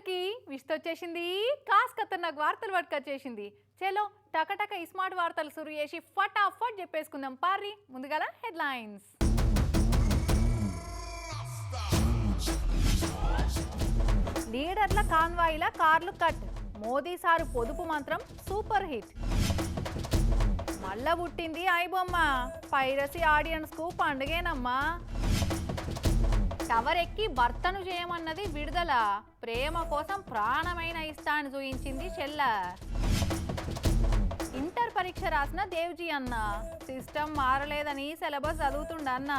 అందరికీ విష్త వచ్చేసింది. కాస్ ఖతర్నాక్ వార్తలు పట్టుకొచ్చేసింది. చలో టకటక ఈ స్మార్ట్ వార్తలు సురు చేసి ఫటాఫట్ చెప్పేసుకుందాం. పారి ముందుగల హెడ్లైన్స్. లీడర్ల కాన్వాయిల కార్లు కట్. మోదీ సారు పొదుపు మంత్రం సూపర్ హిట్. మళ్ళా పుట్టింది ఐబొమ్మ. పైరసీ ఆడియన్స్ కు పండుగేనమ్మా. టవర్ ఎక్కి భర్తను చేయమన్నది విడుదల. ప్రేమ కోసం ప్రాణమైన ఇస్తాన్ని చూయించింది చెల్ల. ఇంటర్ పరీక్ష రాసిన దేవ్జీ అన్న. System మారలేదని syllabus చదువుతుండన్న.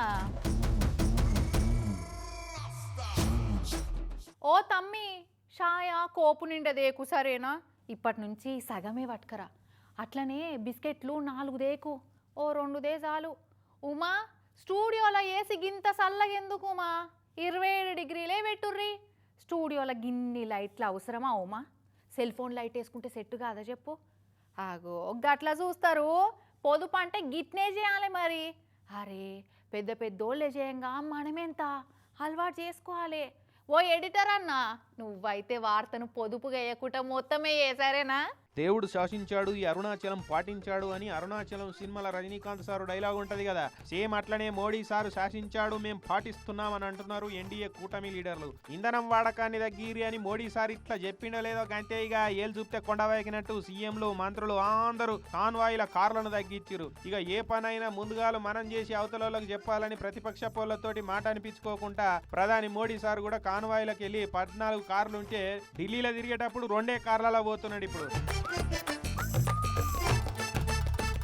ఓ తమ్మి షాయ కోపు నిండదేకు సరేనా? ఇప్పటి నుంచి సగమే పట్టుకరా. అట్లనే బిస్కెట్లు 4 దేకు. ఓ 2 దే చాలు. ఉమా స్టూడియోలో ఏసి గింత సల్లగెందుకు ఉమా? 27 డిగ్రీలే పెట్టుర్రి. స్టూడియోలో గిన్ని లైట్లు అవసరమా ఉమా? సెల్ ఫోన్ లైట్ వేసుకుంటే సెట్ కాదా చెప్పు? ఆగో గట్లా చూస్తారు. పొదుపు అంటే గిట్నే చేయాలి మరి. అరే పెద్ద పెద్దోళ్ళే చేయంగా మనమెంత అలవాటు చేసుకోవాలి. ఓ ఎడిటర్ అన్న, నువ్వైతే వార్తను పొదుపుగా వేయకుండా మొత్తమే వేసారేనా? దేవుడు శాసించాడు, ఈ అరుణాచలం పాటించాడు అని అరుణాచలం సినిమాల రజనీకాంత్ సారు డైలాగ్ ఉంటది కదా, సేమ్ అట్లనే మోడీ సారు శాసించాడు, మేం పాటిస్తున్నాం అని అంటున్నారు ఎన్డీఏ కూటమి లీడర్లు. ఇంధనం వాడకాన్ని తగ్గిరి అని మోడీ సార్ ఇట్లా చెప్పిండో లేదో అంతే. ఇక ఏళ్ళు చూపితే కొండవైకినట్టు సీఎంలు మంత్రులు అందరూ కాన్వాయిల కార్లను తగ్గించారు. ఇక ఏ పనైనా ముందుగాలు మనం చేసి అవతలలోకి చెప్పాలని ప్రతిపక్ష పోళ్లతోటి మాట అనిపించుకోకుండా ప్రధాని మోడీ సార్ కూడా కాన్వాయిలకు వెళ్ళి 14 కార్లు ఉంటే ఢిల్లీలో తిరిగేటప్పుడు 2 కార్లలో పోతున్నాడు. ఇప్పుడు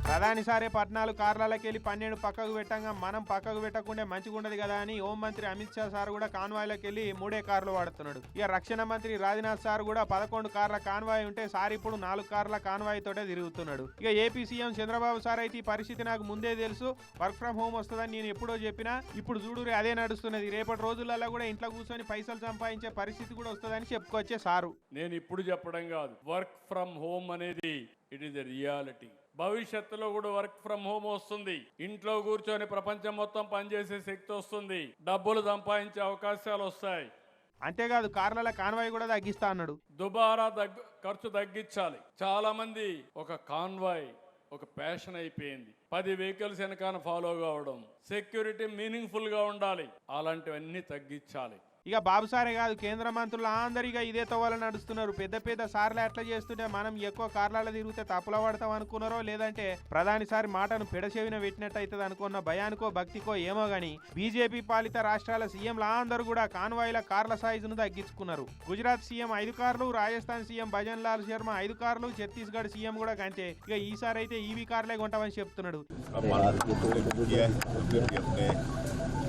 ప్రధాని సారే 14 కార్లకి వెళ్ళి 12 పక్కకు పెట్టంగా మనం పక్కకు పెట్టకుండా మంచిగా ఉండదు కదా అని హోంమంత్రి అమిత్ షా సార్ కూడా కాన్వాయ్లకు వెళ్ళి 3 కార్లు వాడుతున్నాడు. ఇక రక్షణ మంత్రి రాజ్నాథ్ సార్ కూడా 11 కార్ల కాన్వాయ్ ఉంటే సార్ ఇప్పుడు 4 కార్ల కాన్వాయ్ తోటే తిరుగుతున్నాడు. ఇక ఏపీ సీఎం చంద్రబాబు సార్ అయితే ఈ పరిస్థితి నాకు ముందే తెలుసు, వర్క్ ఫ్రం హోమ్ వస్తుందని నేను ఎప్పుడో చెప్పినా, ఇప్పుడు చూడు అదే నడుస్తున్నది. రేపటి రోజులలో కూడా ఇంట్లో కూర్చొని పైసలు సంపాదించే పరిస్థితి కూడా వస్తుందని చెప్పుకొచ్చే సారు. నేను ఇప్పుడు చెప్పడం కాదు, వర్క్ ఫ్రం హోమ్ అనేది ఇట్ ఈస్ ద రియాలిటీ. భవిష్యత్తులో కూడా వర్క్ ఫ్రం హోమ్ వస్తుంది. ఇంట్లో కూర్చొని ప్రపంచం మొత్తం పనిచేసే శక్తి వస్తుంది. డబ్బులు సంపాదించే అవకాశాలు వస్తాయి. అంతేకాదు కార్ల కాన్వాయ్ కూడా తగ్గిస్తా అన్నాడు. దుబారా ఖర్చు తగ్గించాలి. చాలా మంది ఒక కాన్వాయ్ ఒక ప్యాషన్ అయిపోయింది. 10 వెహికల్స్ వెనకాల ఫాలో కావడం, సెక్యూరిటీ మీనింగ్ఫుల్ గా ఉండాలి. అలాంటివన్నీ తగ్గించాలి. ఇక బాబు సారే కాదు, కేంద్ర మంత్రులు అందరిగా ఇదే తవ్వాలని నడుస్తున్నారు. పెద్ద పెద్ద సార్లు ఎట్లా చేస్తుంటే మనం ఎక్కువ కార్లలో తిరిగితే తప్పుల పడతాం అనుకున్నారో, లేదంటే ప్రధాని సారి మాటను పెడచెవిన పెట్టినట్టు అవుతుంది అనుకున్న భయానికో భక్తికో ఏమో గానీ బీజేపీ పాలిత రాష్ట్రాల సీఎంలు అందరూ కూడా కాన్వాయ్ల కార్ల సైజును తగ్గించుకున్నారు. గుజరాత్ సీఎం 5 కార్లు, రాజస్థాన్ సీఎం భజన్ లాల్ శర్మ 5 కార్లు, ఛత్తీస్గఢ్ సీఎం కూడా అంతే. ఇక ఈసారి అయితే ఈవీ కార్లే కొంటామని చెప్తున్నాడు.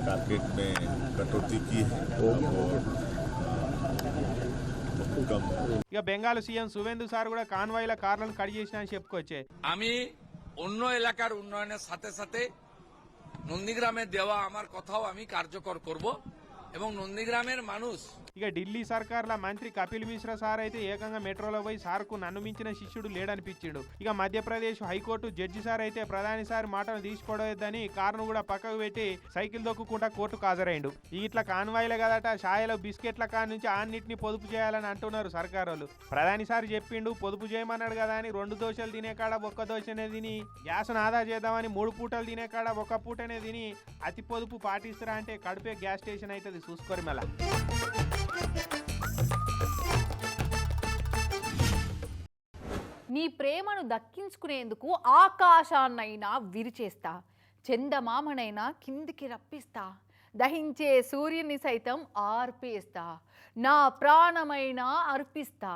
टारगेट में कटौती की है ఇక బెంగాల్ సీఎం సువేందు సార్ కూడా కాన్వాయ్ల కార్లను కట్ చేసిన అని చెప్పుకొచ్చే. আমি অন্য এলাকার উন্নয়নের সাথে সাথে নন্দীগ্রামে দেওয়া আমার কথাও আমি কার্যকর করব এবং নন্দীগ্রামের মানুষ. ఇక ఢిల్లీ సర్కార్ల మంత్రి కపిల్ మిశ్రా సార్ అయితే ఏకంగా మెట్రోలో పోయి సార్కు నన్ను మించిన శిష్యుడు లేడనిపించాడు. ఇక మధ్యప్రదేశ్ హైకోర్టు జడ్జి సార్ అయితే ప్రధాని సార్ మాటను తీసుకోవద్దని కారును కూడా పక్కకు పెట్టి సైకిల్ దొక్కుకుంటా కోర్టుకు హాజరైండు. ఇట్లా కాన్వాయ్లే కదట, షాయలో బిస్కెట్ల కాడ నుంచి అన్నింటినీ పొదుపు చేయాలని అంటున్నారు సర్కారోళ్ళు. ప్రధాని సార్ చెప్పిండు పొదుపు చేయమన్నాడు కదా అని 2 దోశలు తినే కాడ 1 దోశనే తిని, గ్యాస్ను ఆదా చేద్దామని 3 పూటలు తినే కాడ 1 పూటనే తిని అతి పొదుపు పాటిస్తారా అంటే కడుపే గ్యాస్ స్టేషన్ అవుతుంది. చూసుకోరు మళ్ళా. నీ ప్రేమను దక్కించుకునేందుకు ఆకాశాన్నైనా విరిచేస్తా, చందమామనైనా కిందికి రప్పిస్తా, దహించే సూర్యుని సైతం ఆర్పేస్తా, నా ప్రాణమైనా అర్పిస్తా,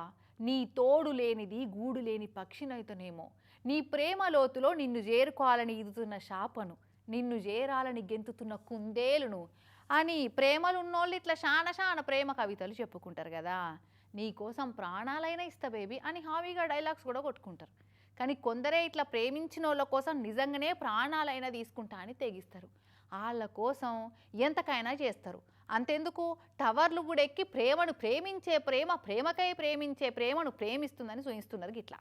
నీ తోడు లేనిది గూడు లేని పక్షినైతేనేమో, నీ ప్రేమ లోతులో నిన్ను చేరుకోవాలని ఈదుతున్న శాపను, నిన్ను చేరాలని గెంతుతున్న కుందేలును అని ప్రేమలున్నోళ్ళు ఇట్లా శాన ప్రేమ కవితలు చెప్పుకుంటారు కదా. నీకోసం ప్రాణాలైనా ఇస్తా బేబీ అని హామీగా డైలాగ్స్ కూడా కొట్టుకుంటారు. కానీ కొందరే ఇట్లా ప్రేమించిన వాళ్ళ కోసం నిజంగానే ప్రాణాలైనా తీసుకుంటా అని తెగిస్తారు. వాళ్ళ కోసం ఎంతకైనా చేస్తారు. అంతెందుకు టవర్లు కూడా ఎక్కి ప్రేమను ప్రేమించే ప్రేమకై ప్రేమించే ప్రేమను ప్రేమిస్తుందని చూయిస్తున్నారు గిట్లా.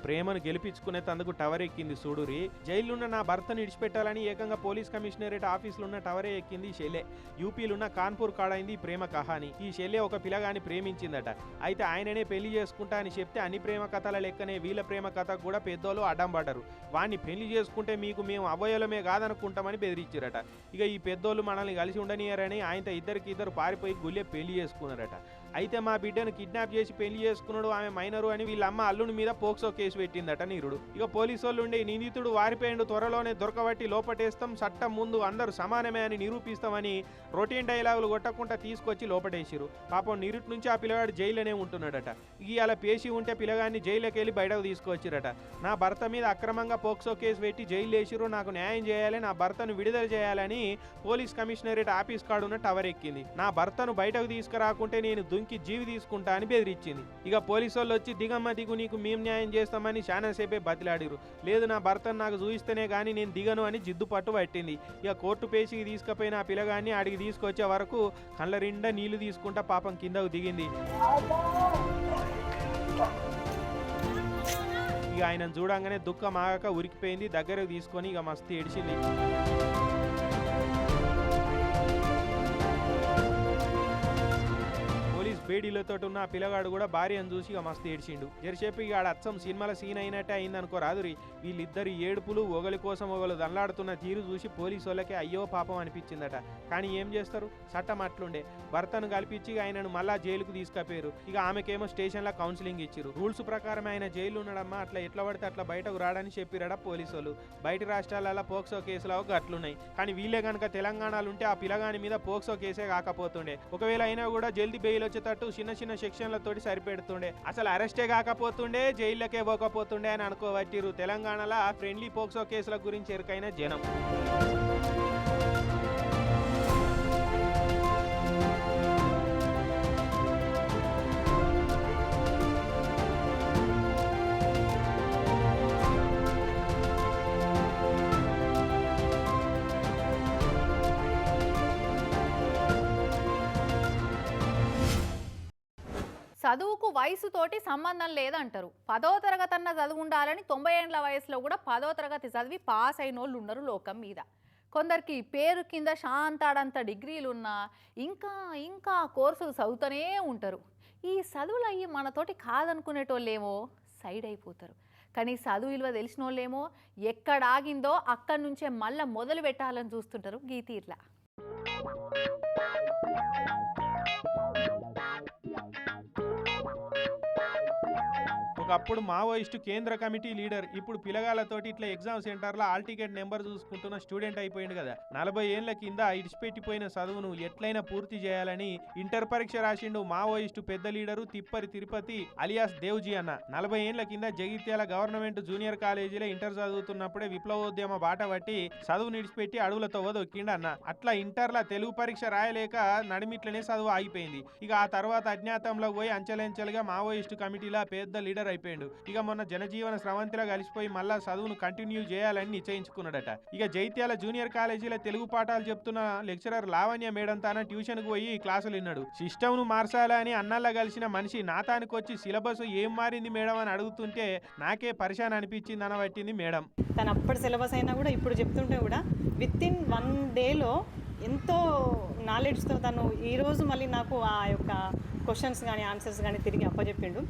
ప్రేమను గెలిపించుకునే తందుకు టవర్ ఎక్కింది చూడురి. జైలున్న నా భర్తను ఇడిచిపెట్టాలని ఏకంగా పోలీస్ కమిషనరేట్ ఆఫీసులో ఉన్న టవరే ఎక్కింది ఈ షెల్లె. యూపీలున్న కాన్పూర్ కాడైంది ఈ ప్రేమ కహాని. ఈ షెల్లె ఒక పిల్లగాని ప్రేమించిందట. అయితే ఆయననే పెళ్లి చేసుకుంటా అని చెప్తే అన్ని ప్రేమ కథల లెక్కనే వీళ్ళ ప్రేమ కథకు కూడా పెద్దోళ్ళు అడ్డం పడ్డారు. వాడిని పెళ్లి చేసుకుంటే మీకు మేము అవయలమే కాదనుకుంటామని బెదిరించారట. ఇక ఈ పెద్దోళ్ళు మనల్ని కలిసి ఉండనియారని ఆయనతో ఇద్దరు పారిపోయి గుళ్ళే పెళ్లి చేసుకున్నారట. అయితే మా బిడ్డను కిడ్నాప్ చేసి పెళ్లి చేసుకున్నాడు, ఆమె మైనరు అని వీళ్ళ అమ్మ అల్లుని మీద పోక్సో కేసు పెట్టిందట నీరుడు. ఇక పోలీసు వాళ్ళు ఉండే నిందితుడు వారిపోయిండు, త్వరలోనే దొరకబట్టి లోపటేస్తాం, చట్టం ముందు అందరూ సమానమే అని నిరూపిస్తామని రొటీన్ డైలాగులు కొట్టకుండా తీసుకొచ్చి లోపటేసిరు. పాపం నిరుటి నుంచి ఆ పిల్లగాడు జైలునే ఉంటున్నాడట. ఇవాళ పేసి ఉంటే పిల్లగాడిని జైలుకి వెళ్ళి బయటకు తీసుకొచ్చిరట. నా భర్త మీద అక్రమంగా పోక్సో కేసు పెట్టి జైలు వేసిరు, నాకు న్యాయం చేయాలి, నా భర్తను విడుదల చేయాలని పోలీస్ కమిషనరేట్ ఆఫీస్ కాడున్న టవర్ ఎక్కింది. నా భర్తను బయటకు తీసుకురాకుంటే నేను దుంకి జీవి తీసుకుంటా అని బెదిరించింది. ఇక పోలీసు వాళ్ళు వచ్చి దిగమ్మ దిగు, నీకు మేము న్యాయం చేస్తామని చాలాసేపే బతిలాడిరు. లేదు నా భర్తను నాకు చూయిస్తేనే కానీ నేను దిగను అని జిద్దు పట్టు పట్టింది. ఇక కోర్టు పేషికి తీసుకుపోయిన ఆ పిల్లగాన్ని అడిగి తీసుకొచ్చే వరకు కళ్ళ నిండా నీళ్లు తీసుకుంటా పాపం కిందకు దిగింది. ఇక ఆయనను చూడంగానే దుఃఖం ఆగక ఉరికిపోయింది. దగ్గరకు తీసుకొని ఇక మస్తు ఏడిచింది. బేడీలతో ఉన్న ఆ పిల్లగాడు కూడా భార్యను చూసి ఇక మస్తు ఏడ్చిండు. జరసేపు ఇక అచ్చం సినిమాల సీన్ అయినట్టే అయిందనుకో రాదురి. వీళ్ళిద్దరు ఏడుపులు ఒకరి కోసం ఒకరు దండాడుతున్న తీరు చూసి పోలీసు వాళ్ళకి అయ్యో పాపం అనిపించిందట. కానీ ఏం చేస్తారు, చట్టం అట్లుండే. భర్తను కల్పించి ఆయనను మళ్ళా జైలుకు తీసుకపోయారు. ఇక ఆమెకేమో స్టేషన్లో కౌన్సిలింగ్ ఇచ్చారు. రూల్స్ ప్రకారం ఆయన జైలు ఉన్నాడమ్మా, అట్లా ఎట్లా పడితే అట్లా బయటకు రాడని చెప్పిరాడ పోలీసు వాళ్ళు. బయట రాష్ట్రాలలో పోక్సో కేసులు అట్లున్నాయి. కానీ వీళ్ళే కనుక తెలంగాణలో ఉంటే ఆ పిల్లగాని మీద పోక్సో కేసే కాకపోతుండే. ఒకవేళ అయినా కూడా జల్దీ బెయిల్ వచ్చేటట్టు చిన్న చిన్న సెక్షన్లతోటి సరిపెడుతుండే. అసలు అరెస్టే కాకపోతుండే, జైళ్ళకే పోకపోతుండే అని అనుకోవచ్చిరు. తెలంగాణలో ఫ్రెండ్లీ పోక్సో కేసుల గురించి ఎరుకైన జనం. చదువుకు వయసుతోటి సంబంధం లేదంటారు. 10వ తరగతి అన్న చదువు ఉండాలని 90 ఏళ్ల వయసులో కూడా 10వ తరగతి చదివి పాస్ అయిన వాళ్ళు ఉన్నారు లోకం మీద. కొందరికి పేరు కింద శాంతాడంత డిగ్రీలున్నా ఇంకా ఇంకా కోర్సులు చదువుతూనే ఉంటారు. ఈ చదువులు అయ్యి మనతోటి కాదనుకునేటోళ్ళేమో సైడ్ అయిపోతారు. కానీ చదువు విలువ తెలిసిన వాళ్ళేమో ఎక్కడ ఆగిందో అక్కడి నుంచే మళ్ళీ మొదలు పెట్టాలని చూస్తుంటారు. గీతీర్లా ఒకప్పుడు మావోయిస్టు కేంద్ర కమిటీ లీడర్, ఇప్పుడు పిల్లగాళ్ళతోటి ఇట్లా ఎగ్జామ్ సెంటర్లో ఆల్ టికెట్ నెంబర్ చూసుకుంటున్న స్టూడెంట్ అయిపోయింది కదా. 40 ఏళ్ల కింద ఇడిచిపెట్టిపోయిన చదువును ఎట్లయినా పూర్తి చేయాలని ఇంటర్ పరీక్ష రాసిండు మావోయిస్టు పెద్ద లీడరు తిప్పరి తిరుపతి అలియాస్ దేవ్జీ అన్న. 40 ఏళ్ల కింద జగిత్యాల గవర్నమెంట్ జూనియర్ కాలేజీలో ఇంటర్ చదువుతున్నప్పుడే విప్లవోద్యమ బాట పట్టి చదువు నిడిచిపెట్టి అడుగులతో వదొక్కిండు అన్న. అట్లా ఇంటర్లో తెలుగు పరీక్ష రాయలేక నడిమిట్లనే చదువు ఆగిపోయింది. ఇక ఆ తర్వాత అజ్ఞాతంలో పోయి అంచెలంచెలుగా మావోయిస్టు కమిటీలో పెద్ద లీడర్ అయిపోయిండు. ఇక మొన్న జనజీవన స్రవంతిలో కలిసిపోయి మళ్ళా చదువును కంటిన్యూ చేయాలని నిశ్చయించుకున్నాడట. ఇక జైత్యాల జూనియర్ కాలేజీలో తెలుగు పాఠాలు చెప్తున్న లెక్చరర్ లావణ్య మేడం తాన ట్యూషన్ కు పోయి క్లాసులు విన్నాడు. సిస్టమ్ ను మార్చాలని అన్నల్లా కలిసిన మనిషి నాతానికి వచ్చి సిలబస్ ఏం మారింది మేడం అని అడుగుతుంటే నాకే పరిశాన్ అనిపించింది అనబట్టింది మేడం. తన అప్పటి సిలబస్ అయినా కూడా ఇప్పుడు చెప్తుంటే కూడా విత్ ఇన్ 1 డేలో ఎంతో నాలెడ్జ్తో తను ఈరోజు మళ్ళీ నాకు ఆ యొక్క క్వశ్చన్స్ కానీ ఆన్సర్స్ కానీ తిరిగి అప్పచెప్పిండు.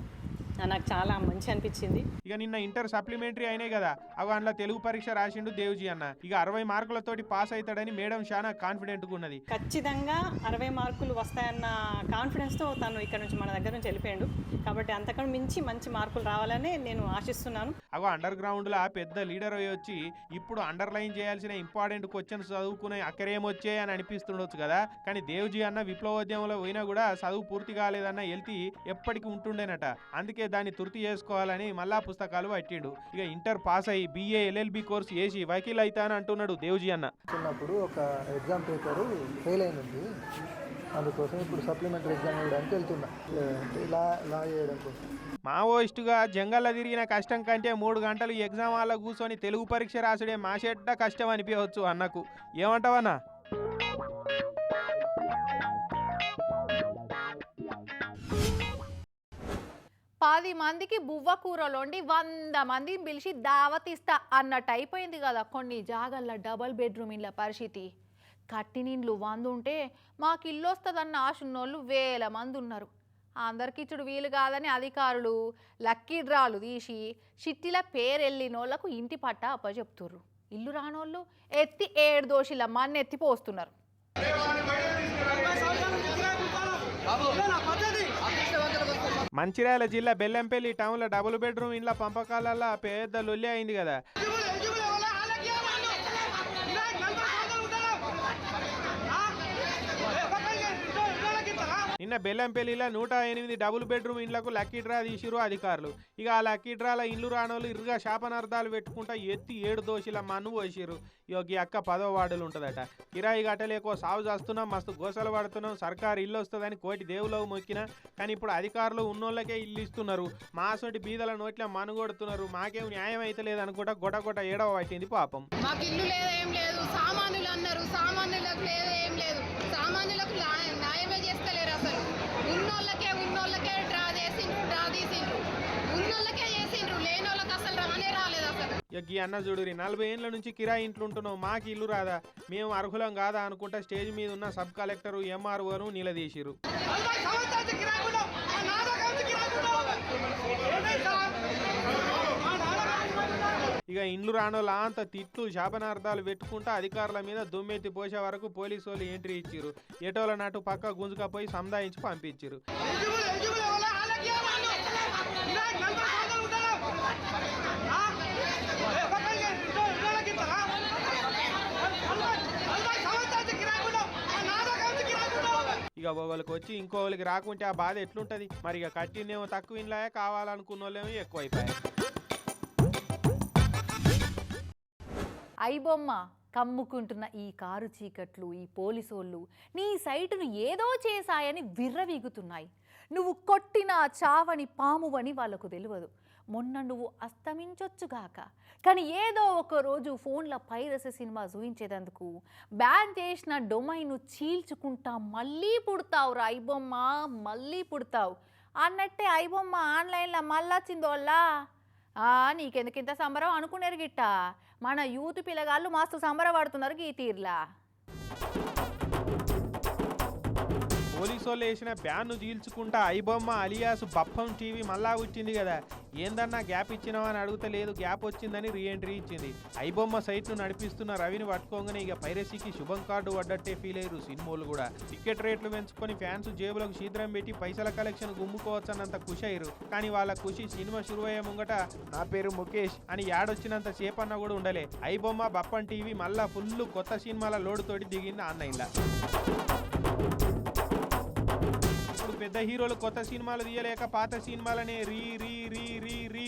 నాకు చాలా మంచి అనిపించింది. ఇక నిన్న ఇంటర్ సప్లిమెంటరీ అయినాయి కదా, అవి అందులో తెలుగు పరీక్ష రాసిండు దేవ్జీ అన్న. ఇక 60 మార్కులతోటి పాస్ అవుతాడని మేడం చాలా కాన్ఫిడెంట్గా ఉన్నది. ఖచ్చితంగా 60 మార్కులు వస్తాయన్న కాన్ఫిడెన్స్తో తను ఇక్కడ నుంచి మన దగ్గర నుంచి వెళ్ళిపోయాడు. కాబట్టి అంతకన్నా మించి మంచి మార్కులు రావాలని నేను ఆశిస్తున్నాను. అగో అండర్ గ్రౌండ్లో పెద్ద లీడర్ అయ్యి వచ్చి ఇప్పుడు అండర్లైన్ చేయాల్సిన ఇంపార్టెంట్ క్వశ్చన్స్ చదువుకునే అక్కడేమొచ్చాయి అని అనిపిస్తుండొచ్చు కదా. కానీ దేవ్జీ అన్న విప్లవోద్యమంలో పోయినా కూడా చదువు పూర్తి కాలేదన్న వెళ్తి ఎప్పటికీ ఉంటుండేనట. అందుకే దాన్ని తుర్తి చేసుకోవాలని మళ్ళా పుస్తకాలు పట్టిండు. ఇక ఇంటర్ పాస్ అయ్యి BA LLB కోర్సు చేసి వకీల్ అయితాను అంటున్నాడు దేవ్జీ అన్న. చిన్నప్పుడు ఒక ఎగ్జామ్ పేపరు ఫెయిల్ అయినది, అందుకోసం ఇప్పుడు సప్లిమెంటరీ ఎగ్జామ్ వేయడానికి వెళ్తున్నా, లా చేయడం కోసం. మావోయిస్టుగా జంగల్లో తిరిగిన కష్టం కంటే 3 గంటలు ఎగ్జామ్ హాల్లో కూర్చొని తెలుగు పరీక్ష రాసుడే మాషెడ్డ కష్టం అనిపించవచ్చు అన్నకు. ఏమంటావన్నా? 10 మందికి బువ్వ కూరలోండి 100 మందిని పిలిచి దావతిస్తా అన్నట్టు అయిపోయింది కదా కొన్ని జాగల్ల డబల్ బెడ్రూమ్ ఇళ్ళ పరిస్థితి. కట్టినిండ్లు 100 ఉంటే మాకు ఇల్లు వస్తుందన్న ఆశున్నోళ్ళు 1000 మంది ఉన్నారు. అందరికి ఇచ్చుడు వీలు కాదని అధికారులు లక్కీ డ్రాలు తీసి చిట్టిల పేరు వెళ్ళినోళ్లకు ఇంటి పట్ట అప్పచెప్తుర్రు. ఇల్లు రానోళ్ళు ఎత్తి 7 దోషుల మన్నెత్తి పోస్తున్నారు. మంచిర్యాల జిల్లా బెల్లంపల్లి టౌన్లో డబుల్ బెడ్రూమ్ ఇండ్ల పంపకాలల్లో పెద్ద లొల్లి అయింది కదా. నిన్న బెల్లంపల్లిలో 108 డబుల్ బెడ్రూమ్ ఇండ్లకు లక్కీ డ్రా తీసిరు అధికారులు. ఇక ఆ లక్కీ డ్రాల ఇండ్లు రానోళ్ళు ఇరుగా శాపనార్థాలు పెట్టుకుంటా ఎత్తి 7 దోషుల మన్ను పోసిరు. ఈ అక్క 10వ వార్డులు ఉంటుందట. కిరాయి గట్టలేకో సాగు చేస్తున్నాం, మస్తు గోసలు పడుతున్నాం, సర్కారు ఇల్లు వస్తుందని కోటి దేవులకు మొక్కినా కానీ ఇప్పుడు అధికారులు ఉన్నోళ్ళకే ఇల్లు ఇస్తున్నారు. మాసోటి బీదల నోట్ల మనుగొడుతున్నారు. మాకేం న్యాయం అయితే లేదనుకుంటా గొడగొట్ట ఏడవ పట్టింది పాపం. మాకు ఇల్లు లేదు, ఏం లేదు, సామాన్యులు అన్నారు, సామాన్యులకు లేదు, ఏం లేదు, సామాన్యులకు న్యాయమే చేస్తలేరు. అసలు ఉన్నోళ్ళకే డ్రా తీసిండ్రు, ఉన్నోళ్ళకే చేసిండ్రు, లేనోళ్ళకి అసలు రాలేదు. అసలు ఈ అన్న చూడురి 40 ఏళ్ళ నుంచి కిరాయి ఇంట్లో ఉంటున్నాం, మాకు ఇల్లు రాదా, మేము అర్హులం కాదా అనుకుంటా స్టేజ్ మీద ఉన్న సబ్ కలెక్టర్ ఎంఆర్ఓను నిలదీసిరు. ఇక ఇండ్లు రానోళ్ళ అంత తిట్లు శాపనార్థాలు పెట్టుకుంటా అధికారుల మీద దుమ్మెత్తి పోసే వరకు పోలీసు వాళ్ళు ఎంట్రీ ఇచ్చిరు. ఎటోల నాటు పక్క గుంజుకపోయి సంధాయించి పంపించిరు. ఇక ఒకరికి వచ్చి ఇంకోళ్ళకి రాకుంటే ఆ బాధ ఎట్లుంటది మరి. ఇక కట్టినేమో తక్కువ ఇండ్లా కావాలనుకున్న వాళ్ళేమో ఎక్కువైపోయాయి. ఐబొమ్మ కమ్ముకుంటున్న ఈ కారు చీకట్లు, ఈ పోలీసోళ్ళు నీ సైటును ఏదో చేశాయని విర్రవీగుతున్నాయి. నువ్వు కొట్టిన చావని పామువని వాళ్ళకు తెలియదు. మొన్న నువ్వు అస్తమించొచ్చుగాక, కానీ ఏదో ఒక రోజు ఫోన్ల పైరసీ సినిమా చూయించేందుకు బ్యాన్ చేసిన డొమైన్ను చీల్చుకుంటా మళ్ళీ పుడతావురా ఐబొమ్మ, మళ్ళీ పుడతావు అన్నట్టే ఐబొమ్మ ఆన్లైన్లో మళ్ళొచ్చిందోళ్ళా. నీకెందుకింత సంబరం అనుకునేరు గిట్ట. మన యూత్ పిల్లగాళ్ళు మస్తు సంబరపడుతున్నారు ఈ తీర్లా. పోలీసు వాళ్ళు వేసిన బ్యాన్ను చీల్చుకుంటా ఐబొమ్మ అలియాస్ బప్పం టీవీ మళ్ళా వచ్చింది కదా. ఏందన్నా గ్యాప్ ఇచ్చినావని అడుగుతలేదు, గ్యాప్ వచ్చిందని రీఎంట్రీ ఇచ్చింది. ఐబొమ్మ సైట్ను నడిపిస్తున్న రవిని పట్టుకోగానే ఇక పైరసీకి శుభం కార్డు పడ్డట్టే ఫీల్ అయ్యారు సినిమాలు కూడా. టికెట్ రేట్లు పెంచుకొని ఫ్యాన్స్ జేబులకు శీద్రం పెట్టి పైసల కలెక్షన్ గుమ్ముకోవచ్చన్నంత ఖుషి అయ్యారు. కానీ వాళ్ళ ఖుషి సినిమా షురువయ్యే ముంగట నా పేరు ముఖేష్ అని యాడొచ్చినంత సేపన్నా కూడా ఉండలే. ఐబొమ్మ బప్పం టీవీ మళ్ళా ఫుల్ కొత్త సినిమాల లోడు తోటి దిగింది ఆన్లైన్లో. పెద్ద హీరోలు కొత్త సినిమాలు తీయలేక పాత సినిమాలనే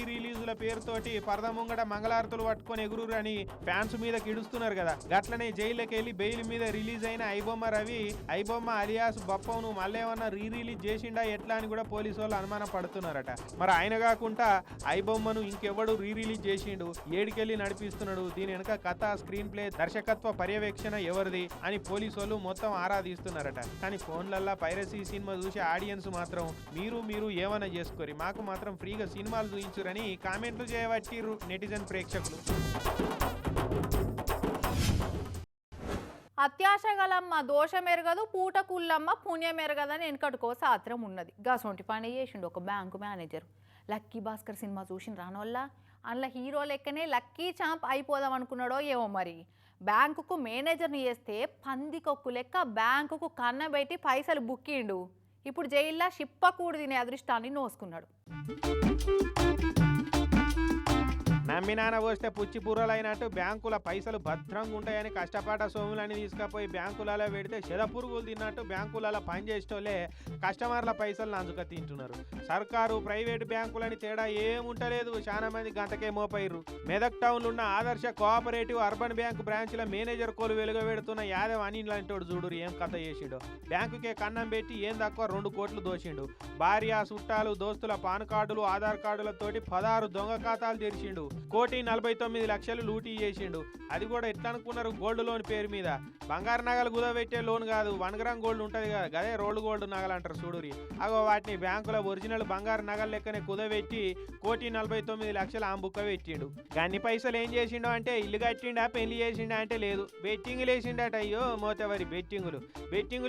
రిలీజుల పేరుతోటి పరద ముంగట మంగళారతులు పట్టుకొని ఎగురురు అని ఫ్యాన్స్ మీద కిడుస్తున్నారు కదా. గట్లనే జైలుకి వెళ్ళి బెయిల్ మీద రిలీజ్ అయిన ఐబొమ్మ రవి ఐబొమ్మ అలియాస్ బప్పను మళ్ళేమన్నా రిలీజ్ చేసిండా ఎట్లా అని కూడా పోలీసు వాళ్ళు అనుమానం పడుతున్నారట. మరి ఆయన కాకుండా ఐబొమ్మను ఇంకెవడు రిలీజ్ చేసిండు, ఏడికెళ్ళి నడిపిస్తున్నాడు, దీని వెనక కథ, స్క్రీన్ ప్లే, దర్శకత్వ పర్యవేక్షణ ఎవరిది అని పోలీసు వాళ్ళు మొత్తం ఆరాధిస్తున్నారట. కానీ ఫోన్లల్లా పైరసీ సినిమా చూసి ఆడియన్స్ మాత్రం మీరు ఏమైనా చేసుకోరి, మాకు మాత్రం ఫ్రీగా సినిమాలు చూయించురని కామెంట్లు చేయవచ్చిర్రు నెటిజన్ ప్రేక్షకులు. అత్యాశ గలమ్మ దోషం ఎరగదు, పూట కుల్లమ్మ పుణ్యం ఎరగదని వెనకటికో శాస్త్రం ఉన్నది. గసొంటి పని చేసిండు ఒక bank manager. Lucky Bhaskar cinema చూసిన రానోళ్ళ అందులో హీరో లెక్కనే లక్కీ చాంప్ అయిపోదాం అనుకున్నాడో ఏమో మరి. బ్యాంకుకు మేనేజర్ని చేస్తే పందికొక్కు లెక్క బ్యాంకుకు కన్నబెట్టి పైసలు బుక్కిండు. ఇప్పుడు జైల్లో షిప్పకూడు తినే అదృష్టాన్ని నోసుకున్నాడు. నమ్మినాన పోస్తే పుచ్చి పుర్రలైనట్టు బ్యాంకుల పైసలు భద్రంగా ఉంటాయని కష్టపడ్డ సోములని తీసుకుపోయి బ్యాంకులలో పెడితే చెదపురుగులు తిన్నట్టు బ్యాంకులలో పనిచేసేటోళ్ళే కస్టమర్ల పైసలు నంచుక తింటున్నారు. సర్కారు ప్రైవేటు బ్యాంకులని తేడా ఏముంటలేదు, చాలా మంది గంటకే మోపైర్రు. మెదక్ టౌన్లో ఉన్న ఆదర్శ కోఆపరేటివ్ అర్బన్ బ్యాంకు బ్రాంచ్ల మేనేజర్ కోలు వెలుగబెడుతున్న యాదవ్ అని లాంటి చూడు ఏం కథ చేసిండు. బ్యాంకుకే కన్నం పెట్టి ఏం తక్కువ 2 కోట్లు దోషిండు. భార్య, చుట్టాలు, దోస్తుల పాన్ కార్డులు, ఆధార్ కార్డులతోటి 16 దొంగ ఖాతాలు తెరిచిండు. 1,49,00,000 లూటీ చేసిండు. అది కూడా ఎట్లా అనుకున్నారు, గోల్డ్ లోన్ పేరు మీద. బంగారు నగలు కుదబెట్టే లోన్ కాదు, 1 గ్రామ్ గోల్డ్ ఉంటుంది కదా, గదే రోల్డ్ గోల్డ్ నగలు అంటారు చూడురి. అగో వాటిని బ్యాంకులో ఒరిజినల్ బంగారు నగలు లెక్కనే కుదబెట్టి 1,49,00,000 ఆ బుక్క పెట్టిండు. గన్ని పైసలు ఏం చేసిండో అంటే, ఇల్లు కట్టిండా పెళ్లి చేసిండా అంటే లేదు, బెట్టింగులు వేసిండట. అయ్యో మోతవరి బెట్టింగులు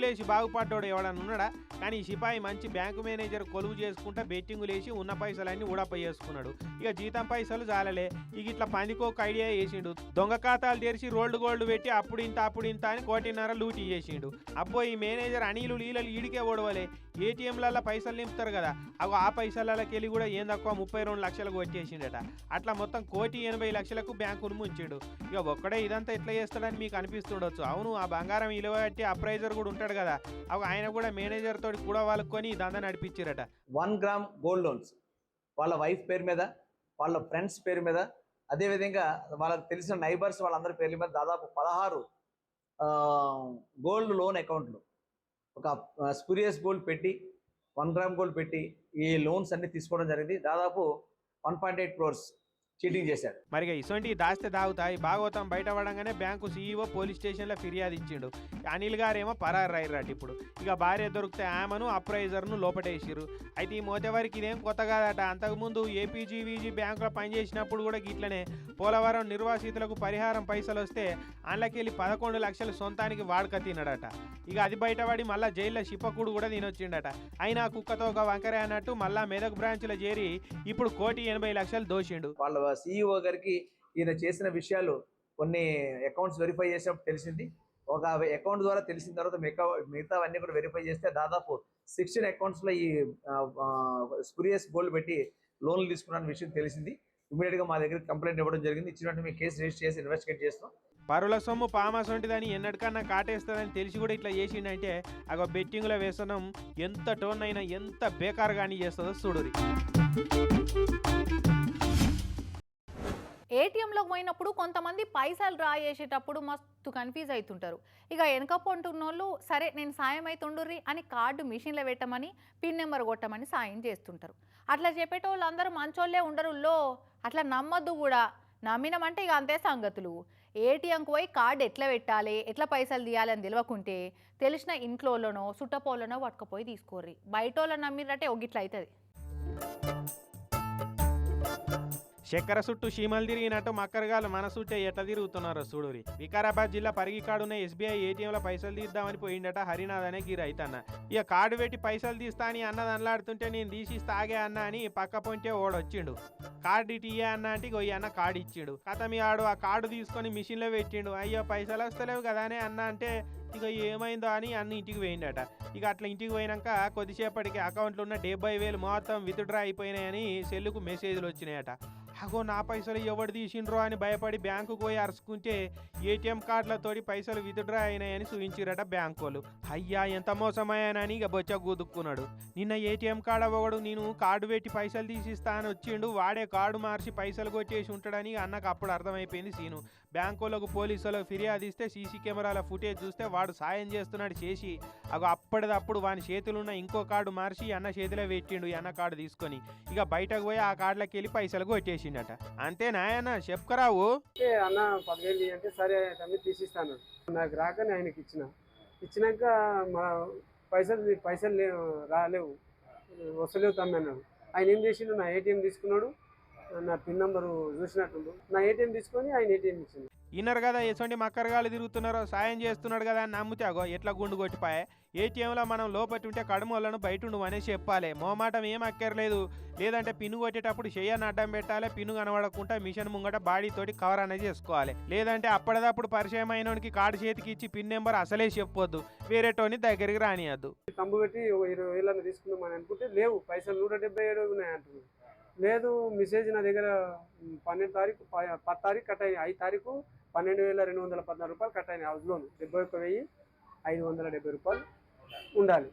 వేసి బాగుపడ్డాడు ఎవడన్నా ఉన్నాడా? కానీ సిపాయి మంచి బ్యాంకు మేనేజర్ కొలువు చేసుకుంటా బెట్టింగులు వేసి ఉన్న పైసలన్నీ ఊడప చేసుకున్నాడు. ఇక జీతం పైసలు చాలలే, ఇక ఇట్లా పందికోక ఐడియా వేసిండు. దొంగ ఖాతాలు తెరిచి రోల్డ్ గోల్డ్ పెట్టి అప్పుడు ఇంత అని 1,50,00,000 లూటీ చేసిండు. అబ్బో ఈ మేనేజర్ అనిలు లీలలు ఈడికే ఓడవలే. ఏటీఎంలలో పైసలు నింపుతారు కదా, అగో ఆ పైసలకి వెళ్ళి కూడా ఏం తక్కువ 32 లక్షలు కొట్టేసిండట. అట్లా మొత్తం 1,80,00,000 బ్యాంకును ముంచిండు. ఇక ఒక్కడే ఇదంతా ఎట్లా చేస్తాడని మీకు అనిపిస్తుండొచ్చు. అవును, ఆ బంగారం విలువ బట్టి అప్రైజర్ కూడా ఉంటాడు కదా, అగో ఆయన కూడా మేనేజర్ తోటి కూడా వాళ్ళకొని ఇదంతా నడిపించారట. 1 గ్రామ్ గోల్డ్ లోన్స్ వాళ్ళ వైఫ్ పేరు మీద, వాళ్ళ ఫ్రెండ్స్ పేరు మీద, అదేవిధంగా వాళ్ళకి తెలిసిన నైబర్స్ వాళ్ళందరి పేర్ల మీద దాదాపు 16 గోల్డ్ లోన్ అకౌంట్లు, ఒక స్పూరియస్ గోల్డ్ పెట్టి 1 గ్రామ్ గోల్డ్ పెట్టి ఈ లోన్స్ అన్ని తీసుకోవడం జరిగింది. దాదాపు 1.8 crores చీటింగ్ చేశాడు. మరి ఇసొంటి దాస్తే దాగుతాయి. భాగవతం బయట పడంగానే బ్యాంకు సీఈఓ పోలీస్ స్టేషన్లో ఫిర్యాదు ఇచ్చిండు. అనిల్ గారేమో పరారైరాట. ఇప్పుడు ఇక భార్య దొరికితే ఆమెను అప్రైజర్ను లోపటేసిరు. అయితే ఈ మోతేవారికి ఇదేం కొత్త కాదట. అంతకుముందు ఏపీజీవీజీ బ్యాంకులో పనిచేసినప్పుడు కూడా ఇట్లనే పోలవరం నిర్వాసితులకు పరిహారం పైసలు వస్తే అందులోకెళ్ళి 11 లక్షలు సొంతానికి వాడక తిన్నాడట. ఇక అది బయటపడి మళ్ళీ జైల్లో శిపకుడు కూడా తినొచ్చిండట. అయినా కుక్కతో ఒక వంకరే అన్నట్టు మళ్ళా మెదక్ బ్రాంచ్లో చేరి ఇప్పుడు 1,80,00,000 దోషిండు. వాళ్ళ సీఈఓ గారికి ఈయన చేసిన విషయాలు కొన్ని అకౌంట్స్ వెరిఫై చేసినప్పుడు తెలిసింది. ఒక అకౌంట్ ద్వారా తెలిసిన తర్వాత మిగతావన్నీ కూడా వెరిఫై చేస్తే దాదాపు 16 అకౌంట్స్లో ఈ స్పూరియస్ గోల్డ్ పెట్టి లోన్లు తీసుకున్న విషయం తెలిసింది. ఇమీడియట్గా మా దగ్గర కంప్లైంట్ ఇవ్వడం జరిగింది. ఇచ్చినట్టు మేము కేసు రిజిస్టర్ చేసి ఇన్వెస్టిగేట్ చేస్తాం. పరుల సొమ్ము పామాస్ వంటిదని ఎన్నటికన్నా కాటేస్తుందని తెలిసి కూడా ఇట్లా చేసిండంటే అగో బెట్టింగ్లో వేసనం ఎంత టోన్ అయినా ఎంత బేకారుగాని చేస్తుందో చూడురి. ఏటీఎంలోకి పోయినప్పుడు కొంతమంది పైసలు డ్రా చేసేటప్పుడు మస్తు కన్ఫ్యూజ్ అవుతుంటారు. ఇక వెనక పొంటున్నోళ్ళు సరే నేను సాయం అవుతుండ్రి అని కార్డు మిషన్లో పెట్టమని పిన్ నెంబర్ కొట్టమని సాయం చేస్తుంటారు. అట్లా చెప్పేటోళ్ళు అందరూ మంచోళ్ళే ఉండరుల్లో, అట్లా నమ్మద్దు కూడా. నమ్మినామంటే ఇక అంతే సంగతులు. ఏటీఎంకి పోయి కార్డు ఎట్లా పెట్టాలి, ఎట్లా పైసలు తీయాలని తెలియకుంటే తెలిసిన ఇంట్లోనో చుట్టపోలనో పట్టుకపోయి తీసుకోర్రి. బయట వాళ్ళని నమ్మిరంటే ఒగిట్లా అవుతుంది. చక్కెర చుట్టూ చీమలు తిరిగినట్టు మక్కరగాలు మన చుట్టే ఎట్లా తిరుగుతున్నారో చూడురి. వికారాబాద్ జిల్లా పరిగికాడున్న ఎస్బీఐ ఏటీఎంలో పైసలు తీద్దామని పోయిండట హరినాథ్ అనే గిరైతన్న. ఇక కార్డు పెట్టి పైసలు తీస్తా అని అన్నది అనలాడుతుంటే నేను తీసిస్తా ఆగే అన్న అని పక్క పొంటే ఓడొచ్చిండు. కార్డు ఇటు ఇయ్యా అన్న అంటే ఇగో అన్న కార్డు ఇచ్చిండు. కథమి ఆడు ఆ కార్డు తీసుకొని మిషన్లో పెట్టిండు. అయ్యో పైసలు వస్తలేవు కదానే అన్న అంటే ఇక ఏమైందో అని అన్న ఇంటికి పోయిండట. ఇక అట్లా ఇంటికి పోయినాక కొద్దిసేపటికి అకౌంట్లో ఉన్న 70,000 మొత్తం విత్డ్రా అయిపోయినాయని సెల్లుకు మెసేజ్లు వచ్చినాయట. అగో నా పైసలు ఎవడు తీసిండ్రో అని భయపడి బ్యాంకుకు పోయి అరుచుకుంటే ఏటీఎం కార్డులతోటి పైసలు విత్డ్రా అయినాయని చూపించిరట బ్యాంకు వాళ్ళు. అయ్యా ఎంత మోసమయ్యానని ఇక బొచ్చ గుదుక్కున్నాడు. నిన్న ఏటీఎం కార్డు అవ్వడు, నేను కార్డు పెట్టి పైసలు తీసిస్తా అని వచ్చిండు, వాడే కార్డు మార్చి పైసలు కొట్టేసి ఉంటాడని అన్నకు అప్పుడు అర్థమైపోయింది సీను. బ్యాంకు వాళ్ళకు పోలీసు వాళ్ళకు ఫిర్యాదు ఇస్తే సీసీ కెమెరాల ఫుటేజ్ చూస్తే వాడు సాయం చేస్తున్నాడు చేసి అగో అప్పటిదప్పుడు వాని చేతులున్న ఇంకో కార్డు మార్చి అన్న చేతిలో పెట్టిండు. అన్న కార్డు తీసుకొని ఇక బయటకు పోయి ఆ కార్డులోకి వెళ్ళి పైసలు కొట్టేసిండట. అంతేనా అన్న చెప్పుకరావు? అన్న 10,000 అంటే సరే తమ్మి తీసిస్తాను. నాకు రాకని ఆయనకి ఇచ్చినాక మా పైసలు రాలేవు, వస్తలేవు తమ్మి అన్నాడు. ఆయన ఏం చేసిండు, నా ఏటీఎం తీసుకున్నాడు, నా పిన్ నంబరు చూసినట్టుండు, నా ఏటీఎం తీసుకొని ఆయన ఏటీఎం ఇచ్చిండు. ఇన్నర్ కదా ఎటువంటి మక్కరగాలు తిరుగుతున్నారో, సాయం చేస్తున్నాడు కదా అని నమ్మితే అగో ఎట్లా గుండు కొట్టిపాయే. ఏటీఎంలో మనం లోపట్టి ఉంటే కడుమోళ్ళను బయట ఉండు అనేసి చెప్పాలి. మోమాటం ఏం అక్కర్లేదు. లేదంటే పిన్ను కొట్టేటప్పుడు చెయ్యని అడ్డం పెట్టాలి. పిన్ను కనబడకుండా మిషన్ ముంగట బాడీతోటి కవర్ అనేది చేసుకోవాలి. లేదంటే అప్పటిదప్పుడు పరిచయం అయినోడికి కార్డు చేతికి ఇచ్చి పిన్ నెంబర్ అసలే చెప్పొద్దు, వేరేటోని దగ్గరికి రానియద్దు. తంబు పెట్టి 20,000 తీసుకుందామని అనుకుంటే లేవు పైసలు, 177 ఉన్నాయి అంటున్నారు. లేదు మెసేజ్ నా దగ్గర 12 తారీఖు 10 తారీఖు కట్ అయ్యి 5 తారీఖు 12,214 రూపాయలు కట్ అయినాయి. హౌస్ లోన్ 71,570 రూపాయలు ఉండాలి.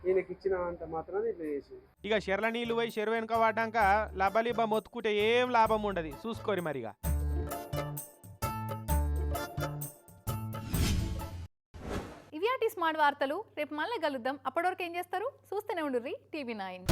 ఈయనకి ఇచ్చినంత మాత్రం ఇట్లా చేసింది. ఇక చెర్ల నీళ్ళు పోయి చెరువు వెనుక వాడాక లబలిబ మొత్తుకుంటే ఏం లాభం ఉండదు. చూసుకోరి మరిగా. ఇవి స్మార్ట్ వార్తలు. రేపు మళ్ళీ కలుద్దాం. అప్పటివరకు ఏం చేస్తారు? చూస్తూనే ఉండుర్రి TV9.